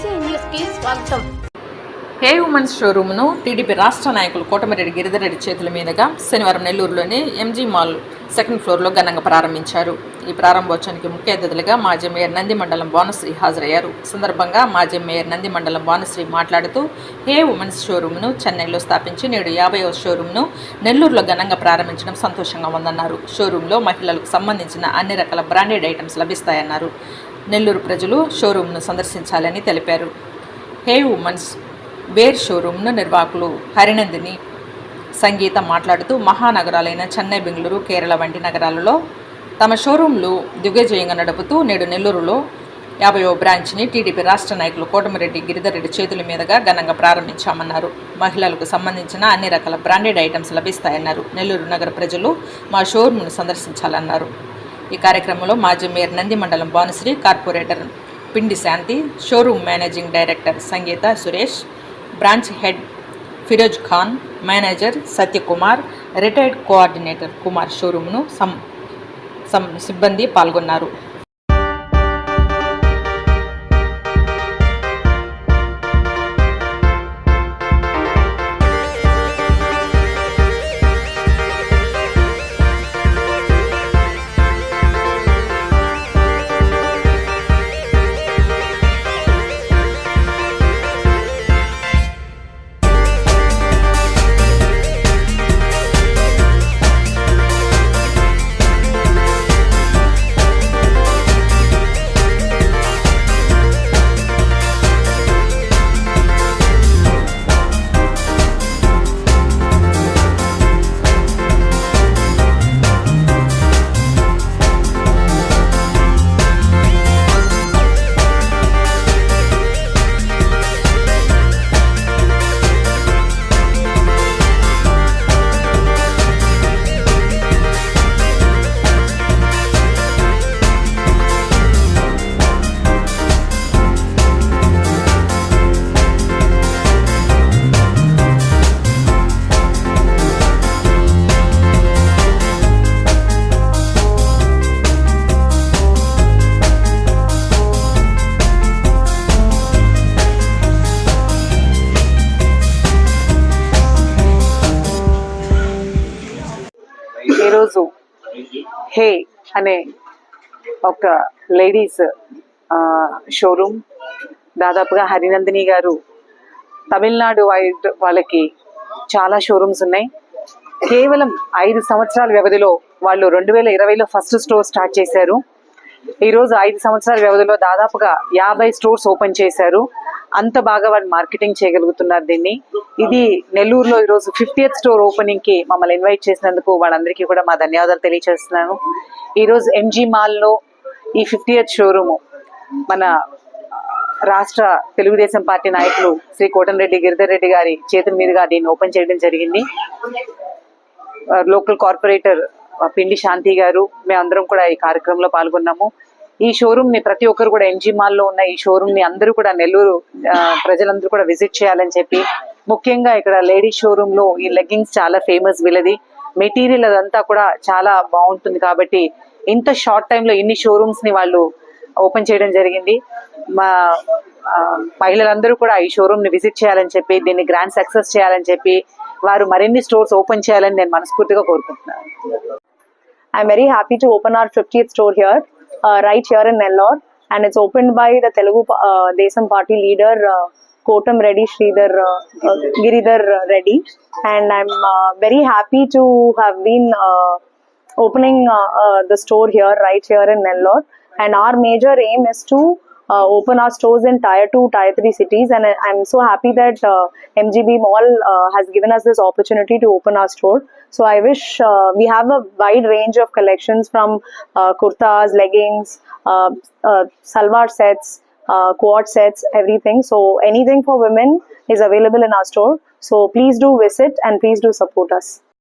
EC న్యూస్కి స్వాగతం. హే women's షోరూమ్ను TDP రాష్ట్ర నాయకులు కోటమిరెడ్డి గిరిధర్రెడ్డి చేతుల మీదుగా శనివారం నెల్లూరులోని ఎంజీ మాల్ సెకండ్ ఫ్లోర్లో ఘనంగా ప్రారంభించారు. ఈ ప్రారంభోత్సవానికి ముఖ్య అతిథులుగా మాజీ మేయర్ నంది మండలం భానుశ్రీ హాజరయ్యారు. సందర్భంగా మాజీ మేయర్ నంది మండలం భానుశ్రీ మాట్లాడుతూ హే ఉమెన్స్ షోరూమ్ను చెన్నైలో స్థాపించి నేడు 50వ షోరూమ్ను నెల్లూరులో ఘనంగా ప్రారంభించడం సంతోషంగా ఉందన్నారు. షోరూంలో మహిళలకు సంబంధించిన అన్ని రకాల బ్రాండెడ్ ఐటమ్స్ లభిస్తాయన్నారు. నెల్లూరు ప్రజలు షోరూమ్ను సందర్శించాలని తెలిపారు. హే ఉమెన్స్ వేర్ షోరూమ్ను నిర్వాహకులు హరినందిని సంగీత మాట్లాడుతూ మహానగరాలైన చెన్నై, బెంగళూరు, కేరళ వంటి నగరాలలో తమ షోరూంలు దిగ్విజయంగా నడుపుతూ నేడు నెల్లూరులో 50వ బ్రాంచ్ని టీడీపీ రాష్ట్ర నాయకులు కోటమిరెడ్డి గిరిధర్రెడ్డి చేతుల మీదుగా ఘనంగా ప్రారంభించామన్నారు. మహిళలకు సంబంధించిన అన్ని రకాల బ్రాండెడ్ ఐటమ్స్ లభిస్తాయన్నారు. నెల్లూరు నగర ప్రజలు మా షోరూంను సందర్శించాలన్నారు. ఈ కార్యక్రమంలో మాజీ మేయర్ నంది మండలం Bhanushri, corporator Pindi Shanti, showroom managing director Sangeeta Suresh, branch head Firoz Khan, manager Satyakumar, retired coordinator Kumar షోరూమ్ను సిబ్బంది పాల్గొన్నారు. ఈరోజు హే అనే ఒక లేడీస్ షోరూమ్ దాదాపుగా హరినందిని గారు తమిళనాడు వైడ్ వాళ్ళకి చాలా షోరూమ్స్ ఉన్నాయి. కేవలం 5 సంవత్సరాల వ్యవధిలో వాళ్ళు 2020లో ఫస్ట్ స్టోర్ స్టార్ట్ చేశారు. ఈరోజు 5 సంవత్సరాల వ్యవధిలో దాదాపుగా 50 స్టోర్స్ ఓపెన్ చేశారు. అంత బాగా వాళ్ళు మార్కెటింగ్ చేయగలుగుతున్నారు దీన్ని. ఇది నెల్లూరులో ఈరోజు 50th స్టోర్ ఓపెనింగ్కి మమ్మల్ని ఇన్వైట్ చేసినందుకు వాళ్ళందరికీ కూడా మా ధన్యవాదాలు తెలియజేస్తున్నాను. ఈరోజు ఎంజీ మాల్లో ఈ 50th షోరూము మన రాష్ట్ర తెలుగుదేశం పార్టీ నాయకులు శ్రీ కోటమిరెడ్డి గిరిధర్రెడ్డి గారి చేతుల మీదుగా దీన్ని ఓపెన్ చేయడం జరిగింది. లోకల్ కార్పొరేటర్ పిండి శాంతి గారు, మేమందరం కూడా ఈ కార్యక్రమంలో పాల్గొన్నాము. ఈ షోరూమ్ ని ప్రతి ఒక్కరు కూడా ఎంజీ మాల్లో ఉన్న ఈ షోరూమ్ ని అందరూ కూడా నెల్లూరు ప్రజలందరూ కూడా విజిట్ చేయాలని చెప్పి, ముఖ్యంగా ఇక్కడ లేడీస్ షోరూమ్ లో ఈ లెగ్గింగ్స్ చాలా ఫేమస్. వీళ్ళది మెటీరియల్ అదంతా కూడా చాలా బాగుంటుంది కాబట్టి ఇంత షార్ట్ టైంలో ఇన్ని షోరూమ్స్ ని వాళ్ళు ఓపెన్ చేయడం జరిగింది. మా మహిళలందరూ కూడా ఈ షోరూమ్ ని విజిట్ చేయాలని చెప్పి, దీన్ని గ్రాండ్ సక్సెస్ చేయాలని చెప్పి, వారు మరిన్ని స్టోర్స్ ఓపెన్ చేయాలని నేను మనస్ఫూర్తిగా కోరుకుంటున్నాను. I'm very happy to open our 50th store here, right here in Nellore, and it's opened by the Telugu Desam Party leader Kotamreddy Sridhar Giridhar Reddy, and I'm very happy to have been opening the store here, right here in Nellore, and our major aim is to open our stores in tier 2, tier 3 cities, and I'm so happy that MGB Mall has given us this opportunity to open our store. So I wish we have a wide range of collections from kurtas, leggings, salwar sets, quad sets, everything. So anything for women is available in our store. So please do visit and please do support us.